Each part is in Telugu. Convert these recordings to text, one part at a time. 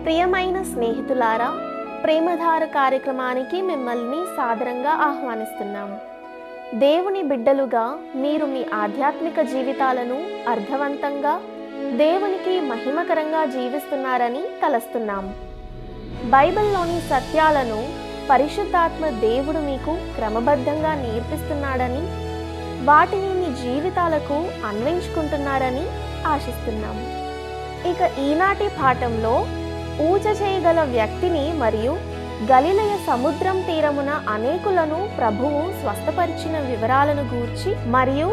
ప్రియమైన స్నేహితులారా, ప్రేమధార కార్యక్రమానికి మిమ్మల్ని సాదరంగా ఆహ్వానిస్తున్నాం. దేవుని బిడ్డలుగా మీరు మీ ఆధ్యాత్మిక జీవితాలను అర్థవంతంగా, దేవునికి మహిమకరంగా జీవిస్తున్నారని తలస్తున్నాం. బైబిల్లోని సత్యాలను పరిశుద్ధాత్మ దేవుడు మీకు క్రమబద్ధంగా నేర్పిస్తున్నాడని, వాటిని మీ జీవితాలకు అన్వయించుకుంటున్నారని ఆశిస్తున్నాం. ఇక ఈనాటి పాఠంలో ఊచ చేయగల వ్యక్తిని మరియు గలిలయ సముద్రం తీరమున అనేకులను ప్రభువు స్వస్థపరిచిన వివరాలను గూర్చి మరియు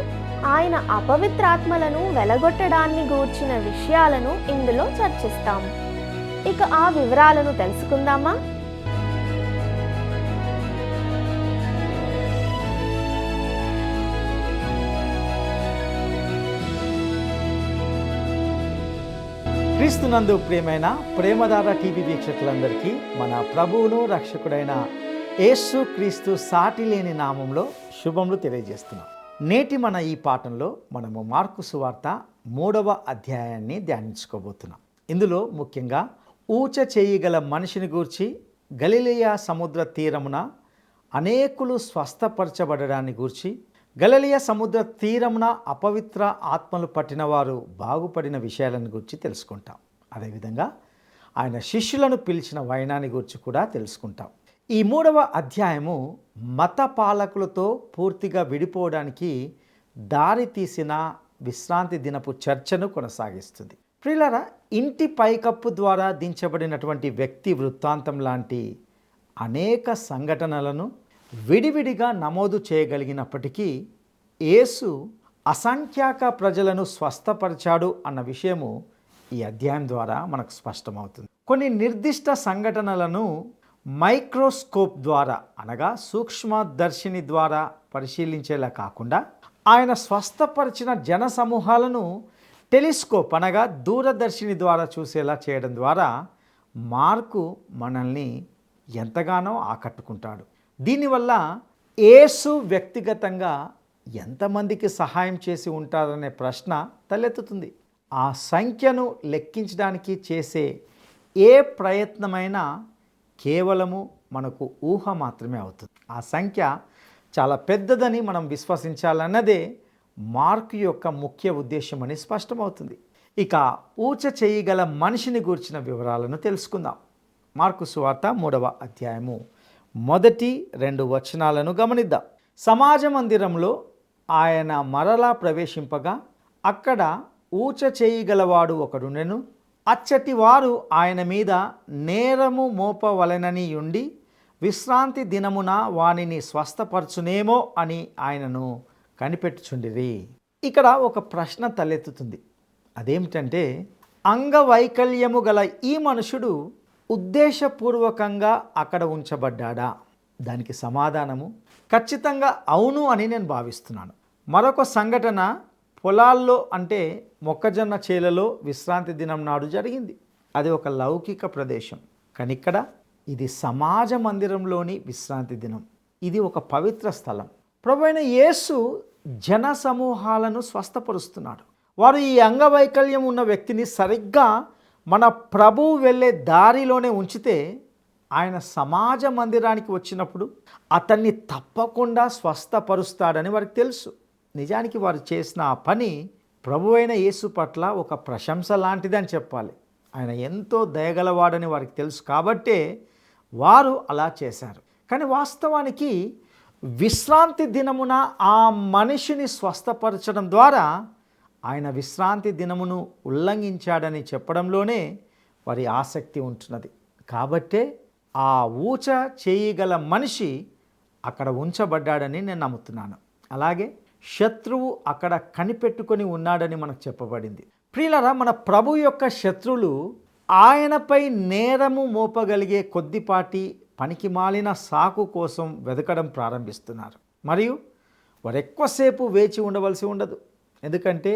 ఆయన అపవిత్రాత్మలను వెలగొట్టడాన్ని గూర్చిన విషయాలను ఇందులో చర్చిస్తాం. ఇక ఆ వివరాలను తెలుసుకుందామా? క్రీస్తునందు ప్రియమైన ప్రేమధార టీవీ వీక్షకులందరికీ మన ప్రభువును రక్షకుడైన యేసు క్రీస్తు సాటి లేని నామంలో శుభములు తెలియజేస్తున్నాం. నేటి మన ఈ పాఠంలో మనము మార్కు సువార్త 3వ అధ్యాయాన్ని ధ్యానించుకోబోతున్నాం. ఇందులో ముఖ్యంగా ఊచ చేయగల మనిషిని గూర్చి, గలిలయ సముద్ర తీరమున అనేకులు స్వస్థపరచబడడాన్ని గూర్చి, గలిలయ సముద్ర తీరమున అపవిత్ర ఆత్మలు పట్టిన వారు బాగుపడిన విషయాలను గురించి తెలుసుకుంటాం. అదేవిధంగా ఆయన శిష్యులను పిలిచిన వైనాన్ని గురించి కూడా తెలుసుకుంటాం. ఈ 3వ అధ్యాయము మత పాలకులతో పూర్తిగా విడిపోవడానికి దారి తీసిన విశ్రాంతి దినపు చర్చను కొనసాగిస్తుంది. ప్రియులారా, ఇంటి పైకప్పు ద్వారా దించబడినటువంటి వ్యక్తి వృత్తాంతం లాంటి అనేక సంఘటనలను విడివిడిగా నమోదు చేయగలిగినప్పటికీ యేసు అసంఖ్యాక ప్రజలను స్వస్థపరిచాడు అన్న విషయము ఈ అధ్యాయం ద్వారా మనకు స్పష్టమవుతుంది. కొన్ని నిర్దిష్ట సంఘటనలను మైక్రోస్కోప్ ద్వారా అనగా సూక్ష్మదర్శిని ద్వారా పరిశీలించేలా కాకుండా ఆయన స్వస్థపరిచిన జన సమూహాలను టెలిస్కోప్ అనగా దూరదర్శిని ద్వారా చూసేలా చేయడం ద్వారా మార్కు మనల్ని ఎంతగానో ఆకట్టుకుంటాడు. దీనివల్ల యేసు వ్యక్తిగతంగా ఎంతమందికి సహాయం చేసి ఉంటారనే ప్రశ్న తలెత్తుతుంది. ఆ సంఖ్యను లెక్కించడానికి చేసే ఏ ప్రయత్నమైనా కేవలము మనకు ఊహ మాత్రమే అవుతుంది. ఆ సంఖ్య చాలా పెద్దదని మనం విశ్వసించాలన్నదే మార్కు యొక్క ముఖ్య ఉద్దేశం అని స్పష్టమవుతుంది. ఇక ఊచ చేయగల మనిషిని గూర్చిన వివరాలను తెలుసుకుందాం. మార్కు సువార్త 3వ అధ్యాయము 1-2 వచనాలను గమనిద్దాం. సమాజ మందిరంలో ఆయన మరలా ప్రవేశింపగా అక్కడ ఊచ చేయగలవాడు ఒకడుండెను. అచ్చటి వారు ఆయన మీద నేరము మోపవలెనని ఉండి విశ్రాంతి దినమున వానిని స్వస్థపరచునేమో అని ఆయనను కనిపెట్టుచుండిరి. ఇక్కడ ఒక ప్రశ్న తలెత్తుతుంది. అదేమిటంటే, అంగవైకల్యము గల ఈ మనుషుడు ఉద్దేశపూర్వకంగా అక్కడ ఉంచబడ్డాడా? దానికి సమాధానము ఖచ్చితంగా అవును అని నేను భావిస్తున్నాను. మరొక సంఘటన పొలాల్లో అంటే మొక్కజొన్న చేలలో విశ్రాంతి దినం నాడు జరిగింది. అది ఒక లౌకిక ప్రదేశం. కానీ ఇక్కడ ఇది సమాజ మందిరంలోని విశ్రాంతి దినం. ఇది ఒక పవిత్ర స్థలం. ప్రభువైన యేసు జన సమూహాలను స్వస్థపరుస్తున్నాడు. వారు ఈ అంగవైకల్యం ఉన్న వ్యక్తిని సరిగ్గా మన ప్రభువు వెళ్ళే దారిలోనే ఉంచితే ఆయన సమాజ మందిరానికి వచ్చినప్పుడు అతన్ని తప్పకుండా స్వస్థపరుస్తాడని వారికి తెలుసు. నిజానికి వారు చేసిన ఆ పని ప్రభువైన యేసు పట్ల ఒక ప్రశంస లాంటిదని చెప్పాలి. ఆయన ఎంతో దయగలవాడని వారికి తెలుసు కాబట్టే వారు అలా చేశారు. కానీ వాస్తవానికి విశ్రాంతి దినమున ఆ మనిషిని స్వస్థపరచడం ద్వారా ఆయన విశ్రాంతి దినమును ఉల్లంఘించాడని చెప్పడంలోనే వారి ఆసక్తి ఉంటున్నది. కాబట్టే ఆ ఊచ చేయగల మనిషి అక్కడ ఉంచబడ్డాడని నేను నమ్ముతున్నాను. అలాగే శత్రువు అక్కడ కనిపెట్టుకొని ఉన్నాడని మనకు చెప్పబడింది. ప్రియులారా, మన ప్రభు యొక్క శత్రువులు ఆయనపై నేరము మోపగలిగే కొద్దిపాటి పనికిమాలిన సాకు కోసం వెతకడం ప్రారంభిస్తున్నారు. మరియు వారు ఎక్కువసేపు వేచి ఉండవలసి ఉండదు. ఎందుకంటే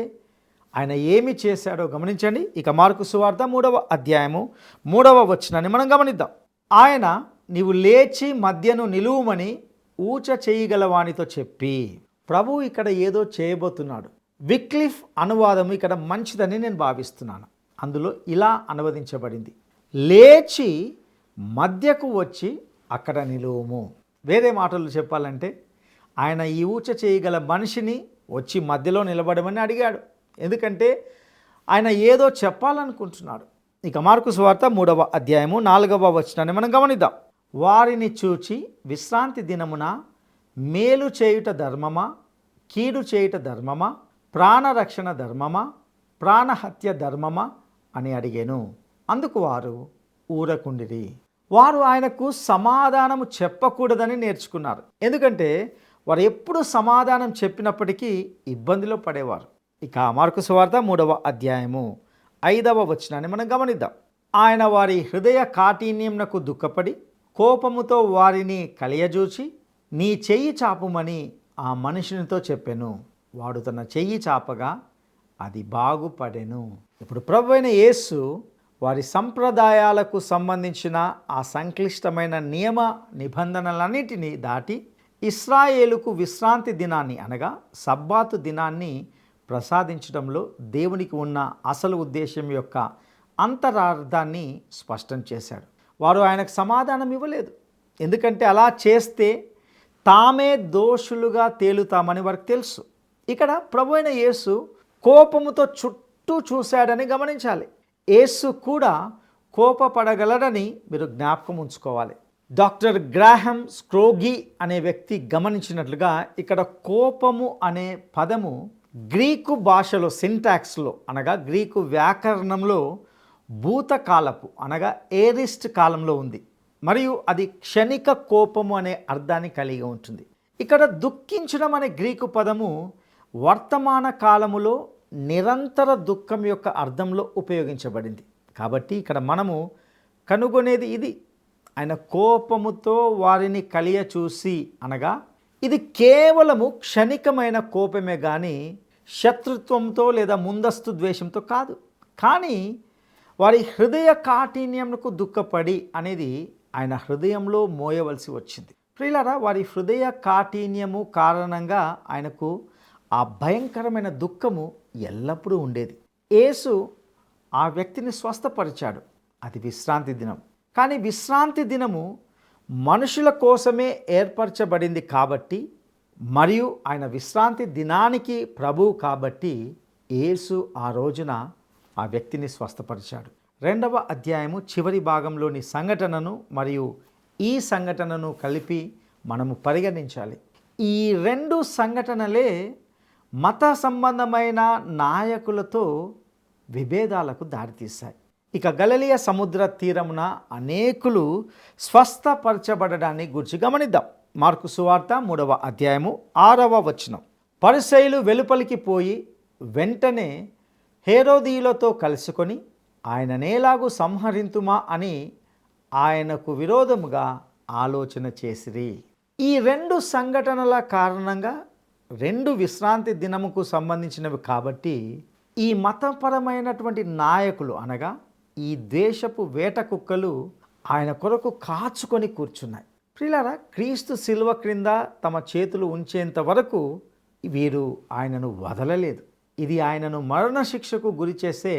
ఆయన ఏమి చేశాడో గమనించండి. ఇక మార్కు సువార్త 3వ అధ్యాయము 3వ వచనాన్ని మనం గమనిద్దాం. ఆయన, నీవు లేచి మధ్యను నిలువుమని ఊచ చేయగల వానితో చెప్పి, ప్రభు ఇక్కడ ఏదో చేయబోతున్నాడు. విక్లిఫ్ అనువాదము ఇక్కడ మంచిదని నేను భావిస్తున్నాను. అందులో ఇలా అనువదించబడింది: లేచి మధ్యకు వచ్చి అక్కడ నిలువుము. వేరే మాటలు చెప్పాలంటే ఆయన ఈ ఊచ చేయగల మనిషిని వచ్చి మధ్యలో నిలబడమని అడిగాడు. ఎందుకంటే ఆయన ఏదో చెప్పాలనుకుంటున్నాడు. ఇక మార్కు సువార్త 3వ అధ్యాయము 4వ వచనాన్ని మనం గమనిద్దాం. వారిని చూచి విశ్రాంతి దినమున మేలు చేయుట ధర్మమా, కీడు చేయుట ధర్మమా, ప్రాణరక్షణ ధర్మమా, ప్రాణహత్య ధర్మమా అని అడిగాను. అందుకు వారు ఊరకుండిరి. వారు ఆయనకు సమాధానము చెప్పకూడదని నేర్చుకున్నారు. ఎందుకంటే వారు ఎప్పుడు సమాధానం చెప్పినప్పటికీ ఇబ్బందిలో పడేవారు. ఇక మార్కు సువార్త 3వ అధ్యాయము 5వ వచనాన్ని మనం గమనిద్దాం. ఆయన వారి హృదయ కాఠిన్యమునకు దుఃఖపడి కోపముతో వారిని కలియజూచి నీ చెయ్యి చాపుమని ఆ మనుషునితో చెప్పెను. వాడు తన చెయ్యి చాపగా అది బాగుపడెను. ఇప్పుడు ప్రభువైన యేసు వారి సంప్రదాయాలకు సంబంధించిన ఆ సంక్లిష్టమైన నియమ నిబంధనలన్నిటినీ దాటి ఇశ్రాయేలుకు విశ్రాంతి దినాన్ని అనగా సబ్బాతు దినాన్ని ప్రసాదించడంలో దేవునికి ఉన్న అసలు ఉద్దేశం యొక్క అంతరార్థాన్ని స్పష్టం చేశాడు. వారు ఆయనకు సమాధానం ఇవ్వలేదు. ఎందుకంటే అలా చేస్తే తామే దోషులుగా తేలుతామని వారికి తెలుసు. ఇక్కడ ప్రభువైన యేసు కోపముతో చుట్టూ చూశాడని గమనించాలి. యేసు కూడా కోపపడగలడని మీరు జ్ఞాపకం ఉంచుకోవాలి. డాక్టర్ గ్రాహం స్క్రోగీ అనే వ్యక్తి గమనించినట్లుగా ఇక్కడ కోపము అనే పదము గ్రీకు భాషలో సింటాక్స్లో అనగా గ్రీకు వ్యాకరణంలో భూతకాలపు అనగా ఏరిస్ట్ కాలంలో ఉంది. మరియు అది క్షణిక కోపము అనే అర్థాన్ని కలిగి ఉంటుంది. ఇక్కడ దుఃఖించడం అనే గ్రీకు పదము వర్తమాన కాలములో నిరంతర దుఃఖం యొక్క అర్థంలో ఉపయోగించబడింది. కాబట్టి ఇక్కడ మనము కనుగొనేది ఇది. ఆయన కోపముతో వారిని కలియ చూసి అనగా ఇది కేవలము క్షణికమైన కోపమే కానీ శత్రుత్వంతో లేదా ముందస్తు ద్వేషంతో కాదు. కానీ వారి హృదయ కాఠిన్యమునకు దుఃఖపడి అనేది ఆయన హృదయంలో మోయవలసి వచ్చింది. ప్రియులారా, వారి హృదయ కాఠిన్యము కారణంగా ఆయనకు ఆ భయంకరమైన దుఃఖము ఎల్లప్పుడూ ఉండేది. యేసు ఆ వ్యక్తిని స్వస్థపరిచాడు. అది విశ్రాంతి దినం. కానీ విశ్రాంతి దినము మనుషుల కోసమే ఏర్పరచబడింది కాబట్టి, మరియు ఆయన విశ్రాంతి దినానికి ప్రభువు కాబట్టి యేసు ఆ రోజున ఆ వ్యక్తిని స్వస్థపరిచాడు. 2వ అధ్యాయము చివరి భాగంలోని సంఘటనను మరియు ఈ సంఘటనను కలిపి మనము పరిగణించాలి. ఈ 2 సంఘటనలే మత సంబంధమైన నాయకులతో విభేదాలకు దారితీశాయి. ఇక గలిలయ సముద్ర తీరమున అనేకులు స్వస్థపరచబడడాన్ని గురించి గమనిద్దాం. మార్కు సువార్త 3వ అధ్యాయము 6వ వచనం. పరిసయ్యులు వెలుపలికి పోయి వెంటనే హేరోదీయులతో కలుసుకొని ఆయన నేలాగు సంహరింతుమా అని ఆయనకు విరోధముగా ఆలోచన చేసిరి. ఈ 2 సంఘటనల కారణంగా 2 విశ్రాంతి దినముకు సంబంధించినవి కాబట్టి ఈ మతపరమైనటువంటి నాయకులు అనగా ఈ ద్వేషపు వేట కుక్కలు ఆయన కొరకు కాచుకొని కూర్చున్నాయి. ప్రియులారా, క్రీస్తు శిలువ క్రింద తమ చేతులు ఉంచేంత వరకు వీరు ఆయనను వదలలేదు. ఇది ఆయనను మరణశిక్షకు గురి చేసే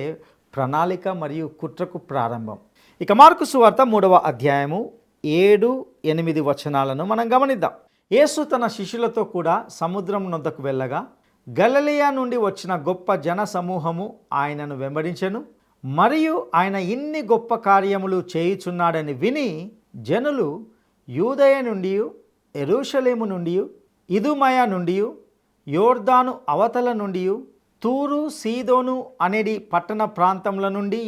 ప్రణాళిక మరియు కుట్రకు ప్రారంభం. ఇక మార్కు సువార్త 3వ అధ్యాయము 7-8 వచనాలను మనం గమనిద్దాం. యేసు తన శిష్యులతో కూడా సముద్రం నొద్దకు వెళ్ళగా గలిలయ నుండి వచ్చిన గొప్ప జన సమూహము ఆయనను వెంబడించెను. మరియు ఆయన ఇన్ని గొప్ప కార్యములు చేయుచున్నాడని విని జనులు యూదయ నుండి, యెరూషలేము నుండి, ఇదుమయ నుండి, యోర్దాను అవతల నుండి, తూరు సీదోను అనేది పట్టణ ప్రాంతముల నుండి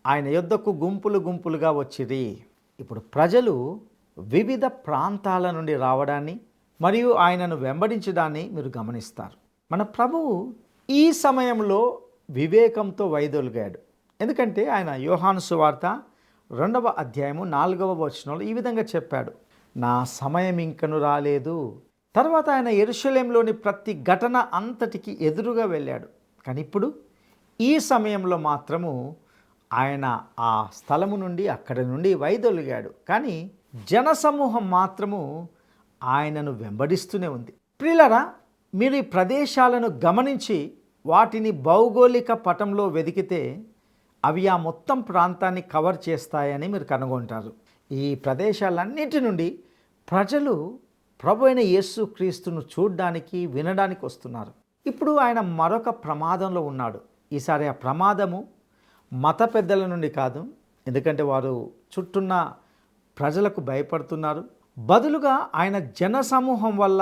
ఆయన యొద్దకు గుంపులు గుంపులుగా వచ్చిరి. ఇప్పుడు ప్రజలు వివిధ ప్రాంతాల నుండి రావడాన్ని మరియు ఆయనను వెంబడించడాన్ని మీరు గమనిస్తారు. మన ప్రభువు ఈ సమయంలో వివేకంతో వైదొలిగాడు. ఎందుకంటే ఆయన యోహాను సువార్త 2వ అధ్యాయము 4వ వచనంలో ఈ విధంగా చెప్పాడు, నా సమయం ఇంకను రాలేదు. తర్వాత ఆయన యెరూషలేములోని ప్రతి ఘటన అంతటికి ఎదురుగా వెళ్ళాడు. కానీ ఇప్పుడు ఈ సమయంలో మాత్రము ఆయన ఆ స్థలము నుండి అక్కడి నుండి వైదొలిగాడు. కానీ జనసమూహం మాత్రము ఆయనను వెంబడిస్తూనే ఉంది. ప్రియులారా, మీరు ఈ ప్రదేశాలను గమనించి వాటిని భౌగోళిక పటంలో వెదికితే అవి ఆ మొత్తం ప్రాంతాన్ని కవర్ చేస్తాయని మీరు కనుగొంటారు. ఈ ప్రదేశాలన్నిటి నుండి ప్రజలు ప్రభు అయిన యేసుక్రీస్తును చూడడానికి, వినడానికి వస్తున్నారు. ఇప్పుడు ఆయన మరొక ప్రమాదంలో ఉన్నాడు. ఈసారి ఆ ప్రమాదము మత పెద్దల నుండి కాదు, ఎందుకంటే వారు చుట్టూన్న ప్రజలకు భయపడుతున్నారు. బదులుగా ఆయన జనసమూహం వల్ల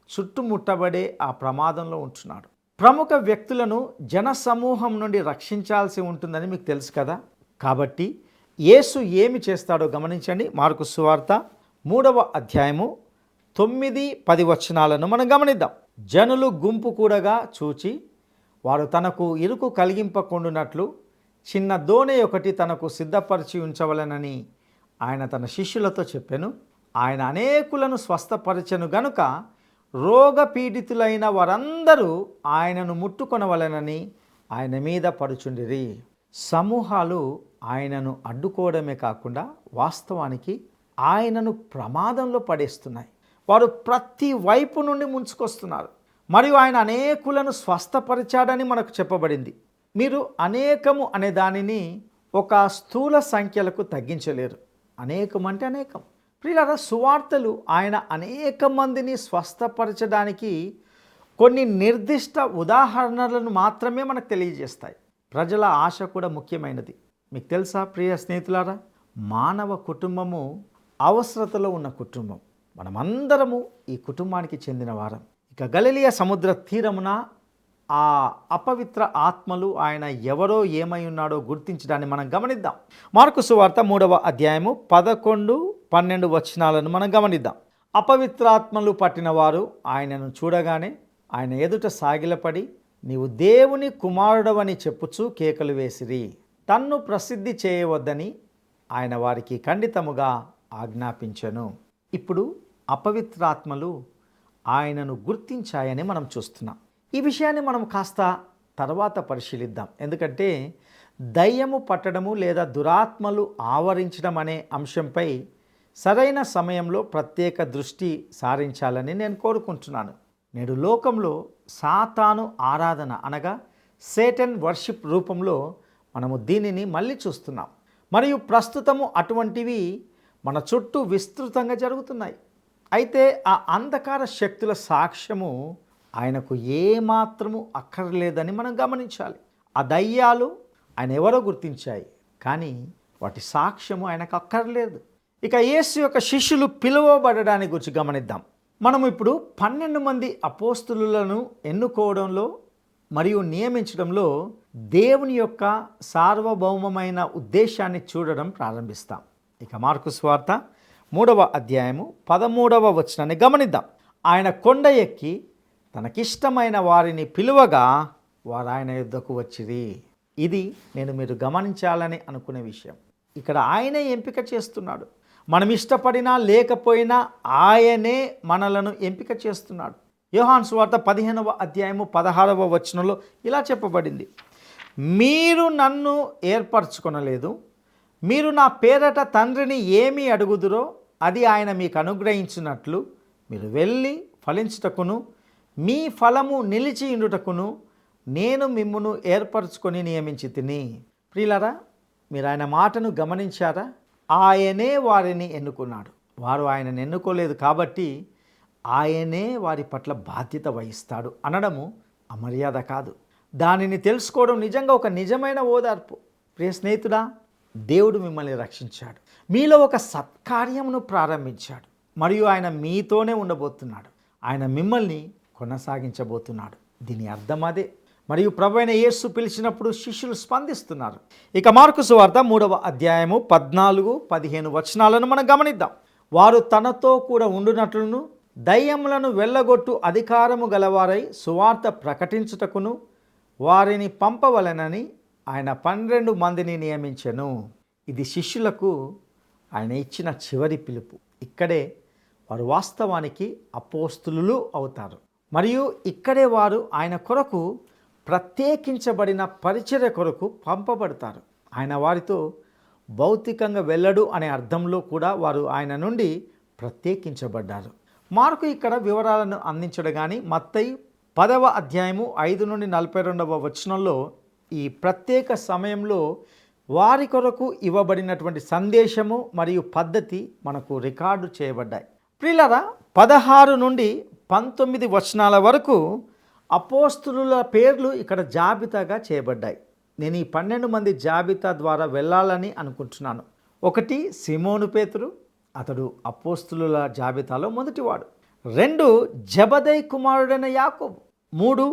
చుట్టుముట్టబడే ఆ ప్రమాదంలో ఉంటున్నాడు. ప్రముఖ వ్యక్తులను జనసమూహం నుండి రక్షించాల్సి ఉంటుందని మీకు తెలుసు కదా. కాబట్టి యేసు ఏమి చేస్తాడో గమనించండి. మార్కు సువార్త 3వ అధ్యాయము 9-10 వచనాలను మనం గమనిద్దాం. జనులు గుంపు కూడగా చూచి వారు తనకు ఇరుకు కలిగింపకుండునట్లు చిన్న దోణి ఒకటి తనకు సిద్ధపరిచి ఉంచవలెనని ఆయన తన శిష్యులతో చెప్పెను. ఆయన అనేకులను స్వస్థపరచెను గనుక రోగపీడితులైన వారందరూ ఆయనను ముట్టుకొనవలెనని ఆయన మీద పడుచుండిరి. సమూహాలు ఆయనను అడ్డుకోవడమే కాకుండా వాస్తవానికి ఆయనను ప్రమాదంలో పడేస్తున్నాయి. వారు ప్రతి వైపు నుండి ముంచుకొస్తున్నారు. మరియు ఆయన అనేకులను స్వస్థపరిచాడని మనకు చెప్పబడింది. మీరు అనేకము అనే దానిని ఒక స్థూల సంఖ్యలకు తగ్గించలేరు. అనేకం అంటే అనేకం. ప్రియులారా, సువార్తలు ఆయన అనేక మందిని స్వస్థపరచడానికి కొన్ని నిర్దిష్ట ఉదాహరణలను మాత్రమే మనకు తెలియజేస్తాయి. ప్రజల ఆశ కూడా ముఖ్యమైనది. మీకు తెలుసా ప్రియ స్నేహితులారా, మానవ కుటుంబము అవసరతలో ఉన్న కుటుంబం. మనమందరము ఈ కుటుంబానికి చెందిన వారం. ఇక గలిలయ సముద్ర తీరమున ఆ అపవిత్ర ఆత్మలు ఆయన ఎవరో ఏమై ఉన్నాడో గుర్తించడాన్ని మనం గమనిద్దాం. మార్కు సువార్త 3వ అధ్యాయము 11-12 వచనాలను మనం గమనిద్దాం. అపవిత్రాత్మలు పట్టిన వారు ఆయనను చూడగానే ఆయన ఎదుట సాగిలపడి, నీవు దేవుని కుమారుడవని చెప్పుచూ కేకలు వేసిరి. తన్ను ప్రసిద్ధి చేయవద్దని ఆయన వారికి ఖండితముగా ఆజ్ఞాపించెను. ఇప్పుడు అపవిత్రాత్మలు ఆయనను గుర్తించాయని మనం చూస్తున్నాం. ఈ విషయాన్ని మనం కాస్త తర్వాత పరిశీలిద్దాం. ఎందుకంటే దయ్యము పట్టడము లేదా దురాత్మలు ఆవరించడం అనే అంశంపై సరైన సమయంలో ప్రత్యేక దృష్టి సారించాలని నేను కోరుకుంటున్నాను. నేడు లోకంలో సాతాను ఆరాధన అనగా సేటన్ వర్షిప్ రూపంలో మనము దీనిని మళ్ళీ చూస్తున్నాం. మరియు ప్రస్తుతము అటువంటివి మన చుట్టూ విస్తృతంగా జరుగుతున్నాయి. అయితే ఆ అంధకార శక్తుల సాక్ష్యము ఆయనకు ఏమాత్రము అక్కర్లేదని మనం గమనించాలి. ఆ దయ్యాలు ఆయన ఎవరో గుర్తించాయి, కానీ వాటి సాక్ష్యము ఆయనకు అక్కర్లేదు. ఇక యేసు యొక్క శిష్యులు పిలువబడడానికి గురించి గమనిద్దాం. మనం ఇప్పుడు 12 మంది అపోస్తులులను ఎన్నుకోవడంలో మరియు నియమించడంలో దేవుని యొక్క సార్వభౌమమైన ఉద్దేశాన్ని చూడడం ప్రారంభిస్తాం. ఇక మార్కు సువార్త 3వ అధ్యాయము 13వ వచనాన్ని గమనిద్దాం. ఆయన కొండ ఎక్కి తనకిష్టమైన వారిని పిలువగా వారు ఆయన యుద్ధకు వచ్చిరి. ఇది మీరు గమనించాలని అనుకునే విషయం. ఇక్కడ ఆయనే ఎంపిక చేస్తున్నాడు. మనం ఇష్టపడినా లేకపోయినా ఆయనే మనలను ఎంపిక చేస్తున్నాడు. యోహాను సువార్త 15వ అధ్యాయము 16వ వచనంలో ఇలా చెప్పబడింది, మీరు నన్ను ఏర్పరచుకొనలేదు, మీరు నా పేరట తండ్రిని ఏమి అడుగుదురో అది ఆయన మీకు అనుగ్రహించినట్లు మీరు వెళ్ళి ఫలించుటకును మీ ఫలము నిలిచి ఉండుటకును నేను మిమ్మును ఏర్పరచుకొని నియమించి తిని. ప్రియులారా, మీరు ఆయన మాటను గమనించారా? ఆయనే వారిని ఎన్నుకున్నాడు. వారు ఆయనను ఎన్నుకోలేదు కాబట్టి ఆయనే వారి పట్ల బాధ్యత వహిస్తాడు అనడము అమర్యాద కాదు. దానిని తెలుసుకోవడం నిజంగా ఒక నిజమైన ఓదార్పు. ప్రియ స్నేహితుడా, దేవుడు మిమ్మల్ని రక్షించాడు. మీలో ఒక సత్కార్యమును ప్రారంభించాడు మరియు ఆయన మీతోనే ఉండబోతున్నాడు. ఆయన మిమ్మల్ని కొనసాగించబోతున్నాడు. దీని అర్థం అదే. మరియు ప్రభువైన యేసు పిలిచినప్పుడు శిష్యులు స్పందిస్తున్నారు. ఇక మార్కు సువార్త 3వ అధ్యాయము 14-15 వచనాలను మనం గమనిద్దాం. వారు తనతో కూడా ఉండునట్లును దయ్యములను వెళ్ళగొట్టు అధికారము గలవారై సువార్త ప్రకటించుటకును వారిని పంపవలెనని ఆయన 12 మందిని నియమించెను. ఇది శిష్యులకు ఆయన ఇచ్చిన చివరి పిలుపు. ఇక్కడే వారు వాస్తవానికి అపోస్తులు అవుతారు. మరియు ఇక్కడే వారు ఆయన కొరకు ప్రత్యేకించబడిన పరిచర్య కొరకు పంపబడతారు. ఆయన వారితో భౌతికంగా వెళ్ళడు అనే అర్థంలో కూడా వారు ఆయన నుండి ప్రత్యేకించబడ్డారు. మార్కు ఇక్కడ వివరాలను అందించడు కానీ మత్తయి 10వ అధ్యాయము 5-42 వచనంలో ఈ ప్రత్యేక సమయంలో వారి కొరకు ఇవ్వబడినటువంటి సందేశము మరియు పద్ధతి మనకు రికార్డు చేయబడ్డాయి. ప్రియులారా, 16 నుండి 19 వచనాల వరకు అపోస్తులుల పేర్లు ఇక్కడ జాబితాగా చేయబడ్డాయి. నేను ఈ 12 మంది జాబితా ద్వారా వెళ్ళాలని అనుకుంటున్నాను. 1 సిమోను పేతురు, అతడు అపోస్తులుల జాబితాలో మొదటివాడు. 2 జబదయి కుమారుడైన యాకోబు. 3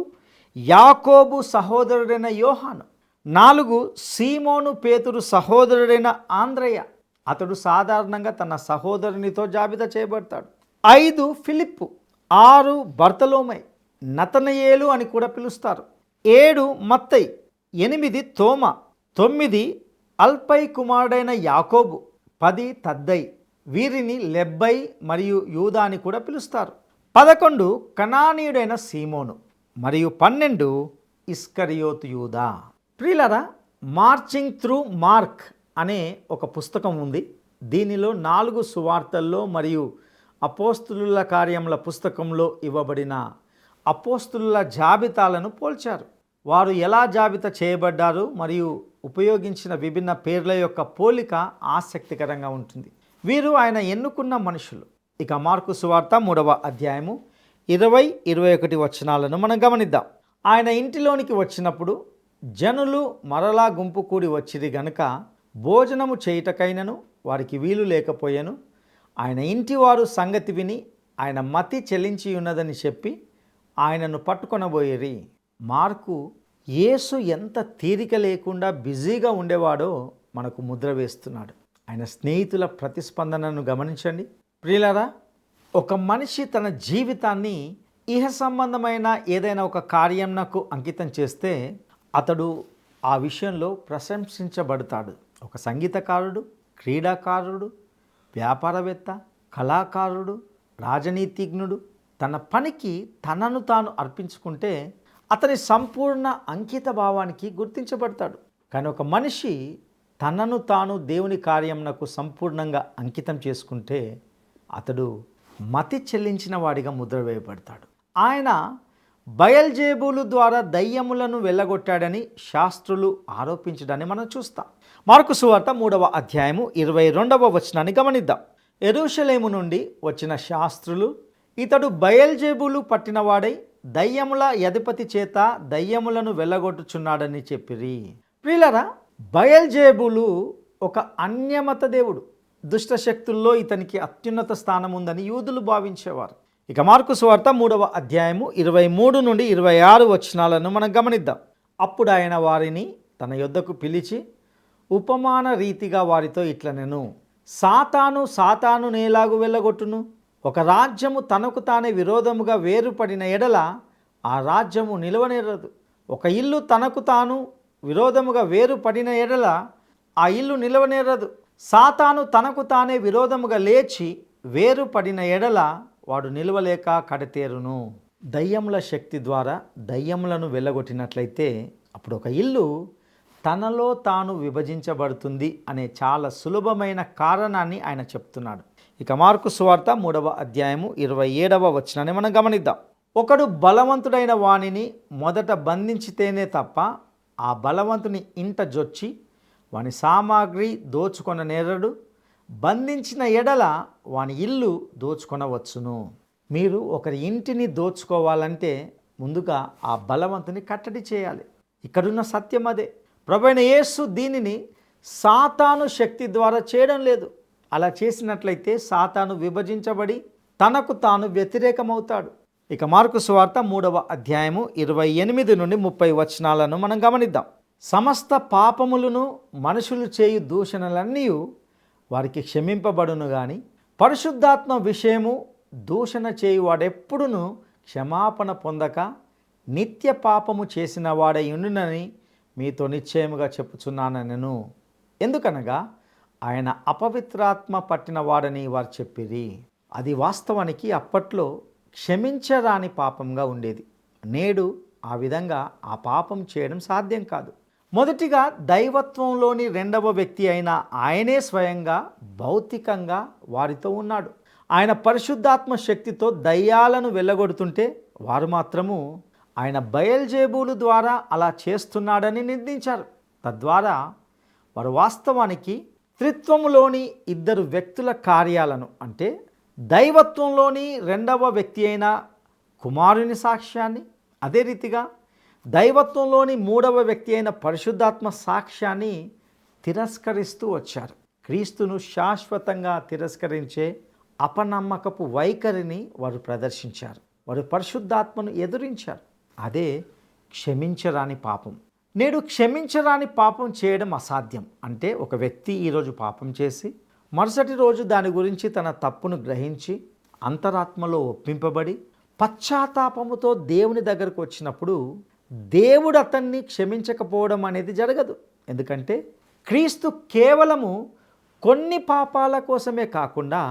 యాకోబు సహోదరుడైన యోహాను. 4 సీమోను పేతురు సహోదరుడైన ఆంద్రయ్య, అతడు సాధారణంగా తన సహోదరునితో జాబితా చేయబడతాడు. 5 ఫిలిప్పు. 6 బర్తలోమై, నతనయేలు అని కూడా పిలుస్తారు. 7 మత్తయి. 8 తోమా. 9 అల్పై కుమారుడైన యాకోబు. 10 తద్దై, వీరిని లెబ్బై మరియు యూదా అని కూడా పిలుస్తారు. 11 కనానీయుడైన సీమోను మరియు 12 ఇస్కరియోతు యూదా. ప్రియులారా, మార్చింగ్ త్రూ మార్క్ అనే ఒక పుస్తకం ఉంది. దీనిలో 4 సువార్తల్లో మరియు అపోస్తులుల కార్యముల పుస్తకంలో ఇవ్వబడిన అపోస్తులుల జాబితాలను పోల్చారు. వారు ఎలా జాబితా చేయబడ్డారు మరియు ఉపయోగించిన విభిన్న పేర్ల యొక్క పోలిక ఆసక్తికరంగా ఉంటుంది. వీరు ఆయన ఎన్నుకున్న మనుషులు. ఇక మార్కు సువార్త 3వ అధ్యాయము 20-21 వచనాలను మనం గమనిద్దాం. ఆయన ఇంటిలోనికి వచ్చినప్పుడు జనులు మరలా గుంపు కూడి వచ్చిరి గనుక భోజనము చేయుటకైనను వారికి వీలు లేకపోయాను. ఆయన ఇంటివారు సంగతి విని ఆయన మతి చెల్లించి ఉన్నదని చెప్పి ఆయనను పట్టుకొనబోయేరి. మార్కు యేసు ఎంత తీరిక లేకుండా బిజీగా ఉండేవాడో మనకు ముద్ర వేస్తున్నాడు. ఆయన స్నేహితుల ప్రతిస్పందనను గమనించండి. ప్రియులారా, ఒక మనిషి తన జీవితాన్ని ఇహ సంబంధమైన ఏదైనా ఒక కార్యంనకు అంకితం చేస్తే అతడు ఆ విషయంలో ప్రశంసించబడతాడు. ఒక సంగీతకారుడు, క్రీడాకారుడు, వ్యాపారవేత్త, కళాకారుడు, రాజనీతిజ్ఞుడు తన పనికి తనను తాను అర్పించుకుంటే అతని సంపూర్ణ అంకిత భావానికి గుర్తించబడతాడు. కానీ ఒక మనిషి తనను తాను దేవుని కార్యంనకు సంపూర్ణంగా అంకితం చేసుకుంటే అతడు మతి చెల్లించిన వాడిగా ముద్ర వేయబడతాడు. ఆయన బయల్జేబులు ద్వారా దయ్యములను వెళ్ళగొట్టాడని శాస్త్రులు ఆరోపించడాన్ని మనం చూస్తాం. మార్కు సువార్త 3వ అధ్యాయము 22వ వచనాన్ని గమనిద్దాం. యెరూషలేము నుండి వచ్చిన శాస్త్రులు ఇతడు బయల్జేబులు పట్టినవాడై దయ్యముల అధిపతి చేత దయ్యములను వెళ్ళగొట్టుచున్నాడని చెప్పిరి. ప్రియులారా, బయల్జేబులు ఒక అన్యమత దేవుడు. దుష్టశక్తుల్లో ఇతనికి అత్యున్నత స్థానం ఉందని యూదులు భావించేవారు. ఇక మార్కు సువార్త 3వ అధ్యాయము 23 నుండి 26 వచనాలను మనం గమనిద్దాం. అప్పుడు ఆయన వారిని తన యొద్దకు పిలిచి ఉపమాన రీతిగా వారితో ఇట్లనెను. సాతాను నేలాగు వెళ్ళగొట్టును. ఒక రాజ్యము తనకు తానే విరోధముగా వేరుపడిన ఎడల ఆ రాజ్యము నిలవనేరదు. ఒక ఇల్లు తనకు తాను విరోధముగా వేరుపడిన ఎడల ఆ ఇల్లు నిలవనేరదు. సాతాను తనకు తానే విరోధముగా లేచి వేరుపడిన ఎడల వాడు నిలవలేక కడతేరును. దయ్యముల శక్తి ద్వారా దయ్యములను వెళ్ళగొట్టినట్లయితే అప్పుడు ఒక ఇల్లు తనలో తాను విభజించబడుతుంది అనే చాలా సులభమైన కారణాన్ని ఆయన చెప్తున్నాడు. ఇక మార్కు సువార్త 3వ అధ్యాయము 27వ వచనాన్ని మనం గమనిద్దాం. ఒకడు బలవంతుడైన వానిని మొదట బంధించితేనే తప్ప ఆ బలవంతుని ఇంట జొచ్చి వాని సామాగ్రి దోచుకొన నేరడు. బంధించిన ఎడల వాని ఇల్లు దోచుకొనవచ్చును. మీరు ఒకరి ఇంటిని దోచుకోవాలంటే ముందుగా ఆ బలవంతుని కట్టడి చేయాలి. ఇక్కడున్న సత్యం అదే. ప్రభువైన యేసు దీనిని సాతాను శక్తి ద్వారా చేయడం లేదు. అలా చేసినట్లయితే సాతాను విభజించబడి తనకు తాను వ్యతిరేకమవుతాడు. ఇక మార్కు సువార్త 3వ అధ్యాయము 28 నుండి 30 వచనాలను మనం గమనిద్దాం. సమస్త పాపములను మనుషులు చేయు దూషణలన్నీ వారికి క్షమింపబడును గాని పరిశుద్ధాత్మ విషయము దూషణ చేయువాడెప్పుడును క్షమాపణ పొందక నిత్య పాపము చేసిన వాడై ఉండునని మీతో నిశ్చయముగా చెప్పుచున్నానెను. ఎందుకనగా ఆయన అపవిత్రాత్మ పట్టిన వాడని వారు చెప్పిరి. అది వాస్తవానికి అప్పట్లో క్షమించరాని పాపంగా ఉండేది. నేడు ఆ విధంగా ఆ పాపం చేయడం సాధ్యం కాదు. మొదటిగా దైవత్వంలోని రెండవ వ్యక్తి అయిన ఆయనే స్వయంగా భౌతికంగా వారితో ఉన్నాడు. ఆయన పరిశుద్ధాత్మ శక్తితో దయ్యాలను వెళ్ళగొడుతుంటే వారు మాత్రము ఆయన బయల్జేబులు ద్వారా అలా చేస్తున్నాడని నిందించారు. తద్వారా వారు వాస్తవానికి త్రిత్వములోని ఇద్దరు వ్యక్తుల కార్యాలను, అంటే దైవత్వంలోని రెండవ వ్యక్తి అయిన కుమారుని సాక్ష్యాన్ని, అదే రీతిగా దైవత్వంలోని మూడవ వ్యక్తి అయిన పరిశుద్ధాత్మ సాక్ష్యాన్ని తిరస్కరిస్తూ వచ్చారు. క్రీస్తును శాశ్వతంగా తిరస్కరించే అపనమ్మకపు వైఖరిని వారు ప్రదర్శించారు. వారు పరిశుద్ధాత్మను ఎదురించారు. అదే క్షమించరాని పాపం. నేడు క్షమించరాని పాపం చేయడం అసాధ్యం. అంటే ఒక వ్యక్తి ఈరోజు పాపం చేసి మరుసటి రోజు దాని గురించి తన తప్పును గ్రహించి అంతరాత్మలో ఒప్పింపబడి పశ్చాత్తాపముతో దేవుని దగ్గరకు వచ్చినప్పుడు దేవుడు అతన్ని క్షమించకపోవడం అనేది జరగదు. ఎందుకంటే క్రీస్తు కేవలము కొన్ని పాపాల కోసమే కాకుండా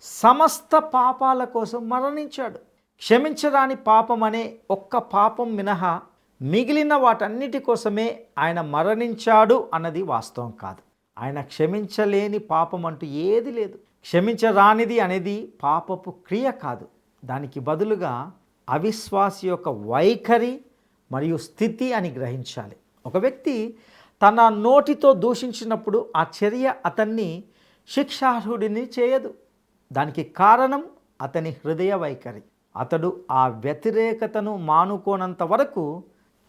సమస్త పాపాల కోసం మరణించాడు. క్షమించరాని పాపం అనే ఒక్క పాపం మినహా మిగిలిన వాటన్నిటి కోసమే ఆయన మరణించాడు అన్నది వాస్తవం కాదు. ఆయన క్షమించలేని పాపం అంటూ ఏది లేదు. క్షమించరానిది అనేది పాపపు క్రియ కాదు. దానికి బదులుగా అవిశ్వాసి యొక్క వైఖరి మరియు స్థితి అని గ్రహించాలి. ఒక వ్యక్తి తన నోటితో దూషించినప్పుడు ఆ చర్య అతన్ని శిక్షార్హుడిని చేయదు. దానికి కారణం అతని హృదయ వైఖరి. అతడు ఆ వ్యతిరేకతను మానుకోనంత వరకు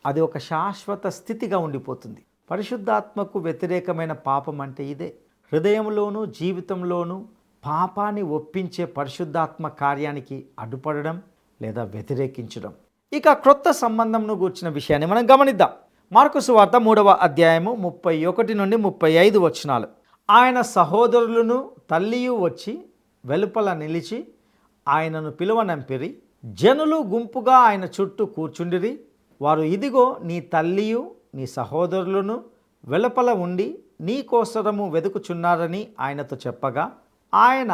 అది ఒక శాశ్వత స్థితిగా ఉండిపోతుంది. పరిశుద్ధాత్మకు వ్యతిరేకమైన పాపం అంటే ఇదే. హృదయంలోనూ జీవితంలోనూ పాపాన్ని ఒప్పించే పరిశుద్ధాత్మ కార్యానికి అడ్డుపడడం లేదా వ్యతిరేకించడం. ఇక క్రొత్త సంబంధంను గూర్చిన విషయాన్ని మనం గమనిద్దాం. మార్కు సువార్త 3వ అధ్యాయము 31 నుండి 35 వచనాలు. ఆయన సహోదరులను తల్లియు వచ్చి వెలుపల నిలిచి ఆయనను పిలువనంపిరి. జనులు గుంపుగా ఆయన చుట్టూ కూర్చుండిరి. వారు, ఇదిగో నీ తల్లియు నీ సహోదరులను వెలుపల ఉండి నీ కోసరము వెదుకుచున్నారని ఆయనతో చెప్పగా, ఆయన,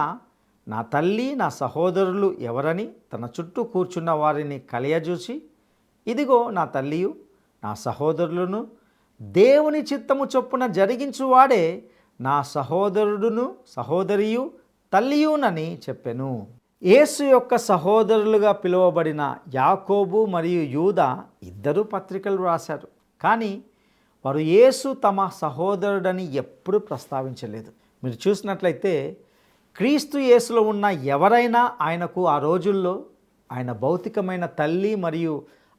నా తల్లి నా సహోదరులు ఎవరని తన చుట్టూ కూర్చున్న వారిని కలియజూసి, ఇదిగో నా తల్లియు నా సహోదరులను, దేవుని చిత్తము చొప్పున జరిగించువాడే నా సహోదరుడును సహోదరియు తల్లియునని చెప్పెను. యేసు యొక్క సహోదరులుగా పిలువబడిన యాకోబు మరియు యూదా ఇద్దరు పత్రికలు రాశారు. కానీ వారు యేసు తమ సహోదరుడని ఎప్పుడూ ప్రస్తావించలేదు. మీరు చూసినట్లయితే క్రీస్తు యేసులో ఉన్న ఎవరైనా ఆయనకు ఆ రోజుల్లో ఆయన భౌతికమైన తల్లి మరియు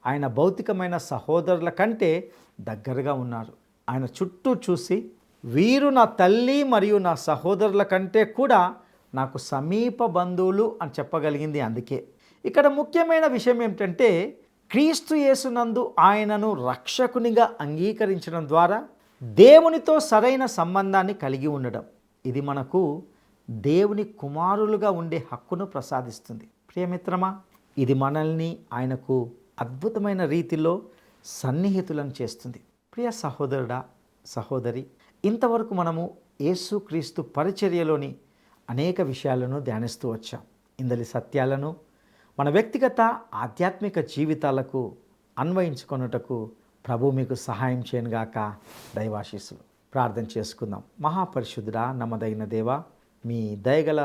ఆయన భౌతికమైన సహోదరుల కంటే దగ్గరగా ఉన్నారు. ఆయన చుట్టూ చూసి, వీరు నా తల్లి మరియు నా సహోదరుల కంటే కూడా నాకు సమీప బంధువులు అని చెప్పగలిగింది. అందుకే ఇక్కడ ముఖ్యమైన విషయం ఏమిటంటే, క్రీస్తు యేసునందు ఆయనను రక్షకునిగా అంగీకరించడం ద్వారా దేవునితో సరైన సంబంధాన్ని కలిగి ఉండడం. ఇది మనకు దేవుని కుమారులుగా ఉండే హక్కును ప్రసాదిస్తుంది. ప్రియమిత్రమా, ఇది మనల్ని ఆయనకు అద్భుతమైన రీతిలో సన్నిహితులను చేస్తుంది. ప్రియ సహోదరుడా, సహోదరి, ఇంతవరకు మనము యేసుక్రీస్తు పరిచర్యలోని అనేక విషయాలను ధ్యానిస్తూ వచ్చాం. ఇందలి సత్యాలను మన వ్యక్తిగత ఆధ్యాత్మిక జీవితాలకు అన్వయించుకొనుటకు ప్రభు మీకు సహాయం చేయనుగాక. దైవాశీస్సులు. ప్రార్థన చేసుకుందాం. మహాపరిశుద్ధుడా, నమ్మదగిన దేవా, మీ దయగల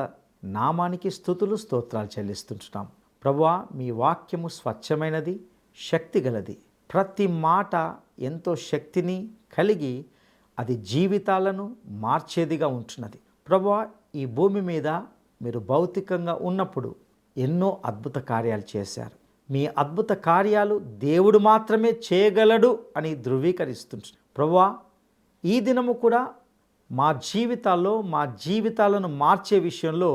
నామానికి స్తుతులు స్తోత్రాలు చెల్లిస్తుంటున్నాం. ప్రభువా, మీ వాక్యము స్వచ్ఛమైనది, శక్తిగలది. ప్రతి మాట ఎంతో శక్తిని కలిగి అది జీవితాలను మార్చేదిగా ఉంటున్నది. ప్రభువా, ఈ భూమి మీద మీరు భౌతికంగా ఉన్నప్పుడు ఎన్నో అద్భుత కార్యాలు చేశారు. మీ అద్భుత కార్యాలు దేవుడు మాత్రమే చేయగలడు అని ధృవీకరిస్తుంది. ప్రభువా, ఈ దినము కూడా మా జీవితాల్లో మా జీవితాలను మార్చే విషయంలో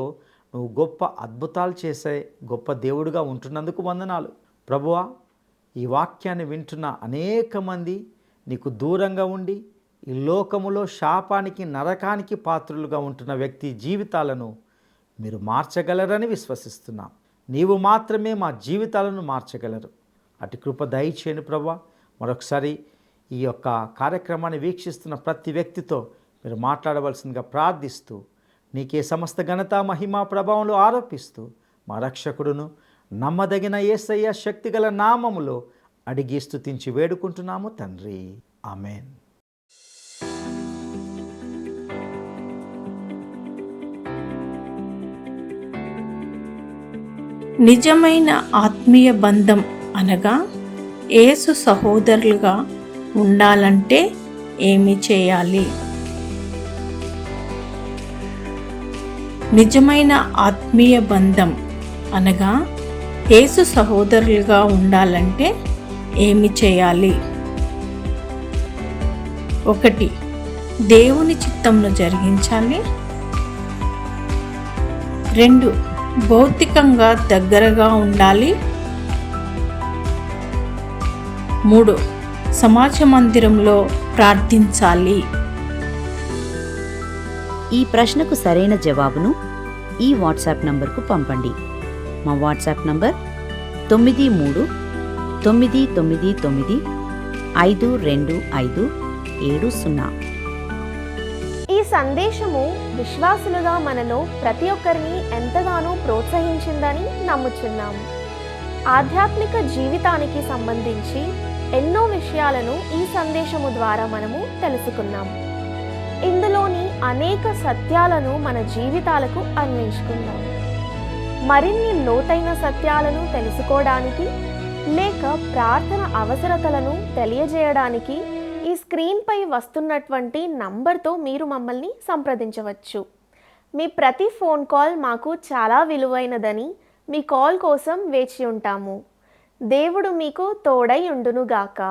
నువ్వు గొప్ప అద్భుతాలు చేసే గొప్ప దేవుడుగా ఉంటున్నందుకు వందనాలు. ప్రభువా, ఈ వాక్యాన్ని వింటున్న అనేక మంది నీకు దూరంగా ఉండి ఈ లోకములో శాపానికి నరకానికి పాత్రులుగా ఉంటున్న వ్యక్తి జీవితాలను మీరు మార్చగలరని విశ్వసిస్తున్నాం. నీవు మాత్రమే మా జీవితాలను మార్చగలరు. అటు కృప దయచేయండి ప్రభువా. మరొకసారి ఈ యొక్క కార్యక్రమాన్ని వీక్షిస్తున్న ప్రతి వ్యక్తితో మీరు మాట్లాడవలసిందిగా ప్రార్థిస్తూ, నీకే సమస్త ఘనత మహిమ ప్రభావంలో ఆరోపిస్తూ, మా రక్షకుడును నమ్మదగిన యేసయ్య శక్తిగల నామములో అడిగి స్తుతించి వేడుకుంటున్నాము తండ్రి. ఆమేన్. నిజమైన ఆత్మీయ బంధం అనగా యేసు సహోదరులుగా ఉండాలంటే ఏమి చేయాలి? నిజమైన ఆత్మీయ బంధం అనగా యేసు సహోదరులుగా ఉండాలంటే ఏమి చేయాలి? 1. దేవుని చిత్తంను జరిగించాలి. 2. భౌతికంగా దగ్గరగా ఉండాలి. 3. సమాజ మందిరంలో ప్రార్థించాలి. ఈ ప్రశ్నకు సరైన జవాబును ఈ వాట్సాప్ నంబర్కు పంపండి. మా వాట్సాప్ నంబర్ 9399952570. ఈ సందేశము విశ్వాసులుగా మనలో ప్రతి ఒక్కరిని ఎంతగానో ప్రోత్సహించిందని నమ్ముచున్నాము. ఆధ్యాత్మిక జీవితానికి సంబంధించి ఎన్నో విషయాలను ఈ సందేశము ద్వారా మనము తెలుసుకున్నాము. ఇందులోని అనేక సత్యాలను మన జీవితాలకు అన్వయించుకుందాం. మరిన్ని లోతైన సత్యాలను తెలుసుకోవడానికి లేక ప్రార్థన అవసరతలను తెలియజేయడానికి ఈ స్క్రీన్పై వస్తున్నటువంటి నంబర్తో మీరు మమ్మల్ని సంప్రదించవచ్చు. మీ ప్రతి ఫోన్ కాల్ మాకు చాలా విలువైనదని మీ కాల్ కోసం వేచి ఉంటాము. దేవుడు మీకు తోడై ఉండునుగాక.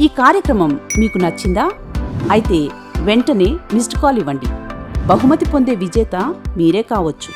ఈ కార్యక్రమం మీకు నచ్చిందా? అయితే వెంటనే మిస్డ్ కాల్ ఇవ్వండి. బహుమతి పొందే విజేత మీరే కావచ్చు.